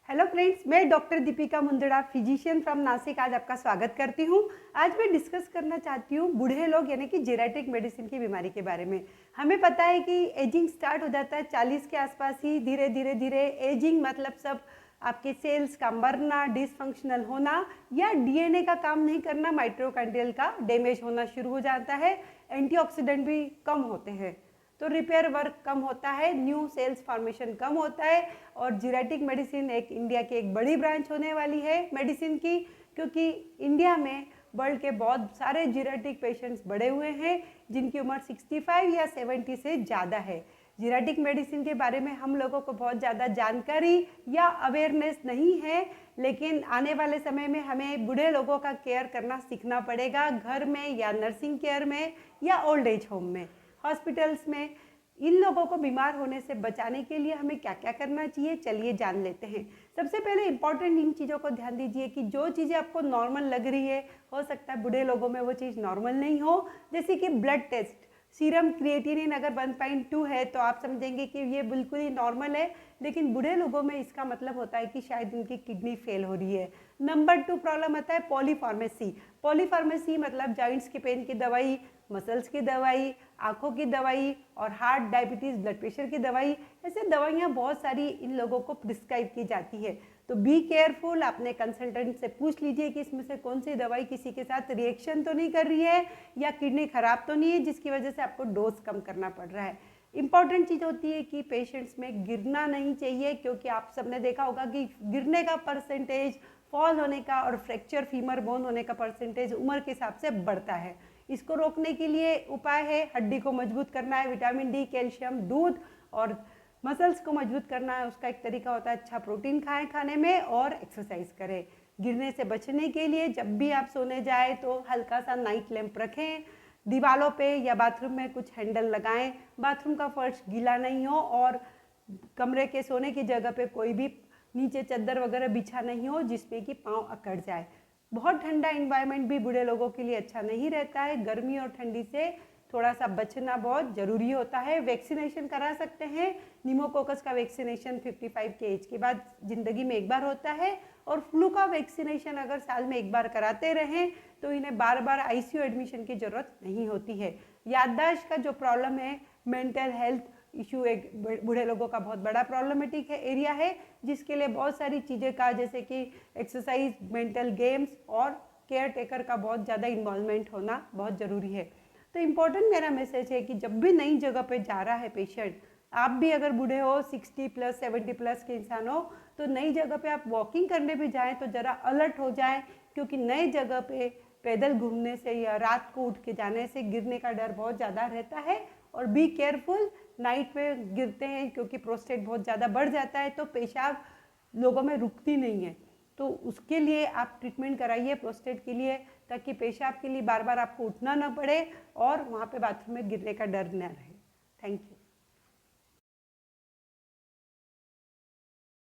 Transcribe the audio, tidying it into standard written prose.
Hello friends, मैं doctor Deepika Mundada physician from Nashik आज आपका स्वागत करती हूँ। आज मैं डिस्कस करना चाहती हूँ बूढ़े लोग यानी कि जेरेटिक मेडिसिन की बीमारी के बारे में। हमें पता है कि एजिंग स्टार्ट हो जाता है 40 के आसपास ही। धीरे धीरे धीरे एजिंग मतलब सब आपके सेल्स का मरना, डिसफंक्शनल होना या डीएनए का काम नहीं करना, माइटोकॉन्ड्रियल का डैमेज होना शुरू हो जाता है। एंटीऑक्सीडेंट भी कम होते हैं तो रिपेयर वर्क कम होता है, न्यू सेल्स फॉर्मेशन कम होता है। और जीरेटिक मेडिसिन एक इंडिया की एक बड़ी ब्रांच होने वाली है मेडिसिन की, क्योंकि इंडिया में वर्ल्ड के बहुत सारे जीरेटिक पेशेंट्स बढ़े हुए हैं जिनकी उम्र 65 या 70 से ज़्यादा है। जीरेटिक मेडिसिन के बारे में हम लोगों को बहुत ज़्यादा जानकारी या अवेयरनेस नहीं है, लेकिन आने वाले समय में हमें बूढ़े लोगों का केयर करना सीखना पड़ेगा, घर में या नर्सिंग केयर में या ओल्ड एज होम में, हॉस्पिटल्स में। इन लोगों को बीमार होने से बचाने के लिए हमें क्या क्या करना चाहिए, चलिए जान लेते हैं। सबसे पहले इंपॉर्टेंट इन चीज़ों को ध्यान दीजिए कि जो चीज़ें आपको नॉर्मल लग रही है, हो सकता है बूढ़े लोगों में वो चीज़ नॉर्मल नहीं हो। जैसे कि ब्लड टेस्ट, सीरम क्रिएटिनिन अगर 1.2 है तो आप समझेंगे कि ये बिल्कुल ही नॉर्मल है, लेकिन बूढ़े लोगों में इसका मतलब होता है कि शायद उनकी किडनी फेल हो रही है। नंबर 2 प्रॉब्लम आता है पॉलीफार्मेसी। पॉलीफार्मेसी मतलब जॉइंट्स की पेन की दवाई, मसल्स की दवाई, आँखों की दवाई और हार्ट, डायबिटीज़, ब्लड प्रेशर की दवाई। ऐसे दवाइयाँ बहुत सारी इन लोगों को प्रिस्क्राइब की जाती है। तो बी केयरफुल, अपने कंसल्टेंट से पूछ लीजिए कि इसमें से कौन सी दवाई किसी के साथ रिएक्शन तो नहीं कर रही है या किडनी खराब तो नहीं है जिसकी वजह से आपको डोज कम करना पड़ रहा है। इंपॉर्टेंट चीज़ होती है कि पेशेंट्स में गिरना नहीं चाहिए, क्योंकि आप सबने देखा होगा कि गिरने का परसेंटेज, फॉल होने का और फ्रैक्चर फीमर बोन होने का परसेंटेज उम्र के हिसाब से बढ़ता है। इसको रोकने के लिए उपाय है, हड्डी को मजबूत करना है, विटामिन डी, कैल्शियम, दूध, और मसल्स को मजबूत करना है। उसका एक तरीका होता है अच्छा प्रोटीन खाएं खाने में और एक्सरसाइज करें। गिरने से बचने के लिए जब भी आप सोने जाए तो हल्का सा नाइट लैंप रखें, दीवारों पे या बाथरूम में कुछ हैंडल लगाएं, बाथरूम का फर्श गीला नहीं हो और कमरे के सोने की जगह पे कोई भी नीचे चादर वगैरह बिछा नहीं हो जिसमें कि पाँव अकड़ जाए। बहुत ठंडा इन्वायरमेंट भी बूढ़े लोगों के लिए अच्छा नहीं रहता है। गर्मी और ठंडी से थोड़ा सा बचना बहुत ज़रूरी होता है। वैक्सीनेशन करा सकते हैं। निमोकोकस का वैक्सीनेशन 55 के एज के बाद ज़िंदगी में एक बार होता है, और फ्लू का वैक्सीनेशन अगर साल में एक बार कराते रहें तो इन्हें बार बार आईसीयू एडमिशन की ज़रूरत नहीं होती है। याददाश्त का जो प्रॉब्लम है, मेंटल हेल्थ इशू एक बूढ़े लोगों का बहुत बड़ा प्रॉब्लमेटिक है एरिया है, जिसके लिए बहुत सारी चीज़ें का जैसे कि एक्सरसाइज, मेंटल गेम्स और केयर टेकर का बहुत ज़्यादा इन्वॉल्वमेंट होना बहुत ज़रूरी है। तो इम्पोर्टेंट मेरा मैसेज है कि जब भी नई जगह पे जा रहा है पेशेंट, आप भी अगर बूढ़े हो, 60 प्लस 70 प्लस के इंसान हो, तो नई जगह पे आप वॉकिंग करने भी जाएँ तो ज़रा अलर्ट हो जाए, क्योंकि नई जगह पे पैदल घूमने से या रात को उठ के जाने से गिरने का डर बहुत ज़्यादा रहता है। और बी केयरफुल, नाइट में गिरते हैं क्योंकि प्रोस्टेट बहुत ज़्यादा बढ़ जाता है तो पेशाब लोगों में रुकती नहीं है। तो उसके लिए आप ट्रीटमेंट कराइए प्रोस्टेट के लिए, ताकि पेशाब के लिए बार बार आपको उठना ना पड़े और वहाँ पे बाथरूम में गिरने का डर ना रहे। Thank you.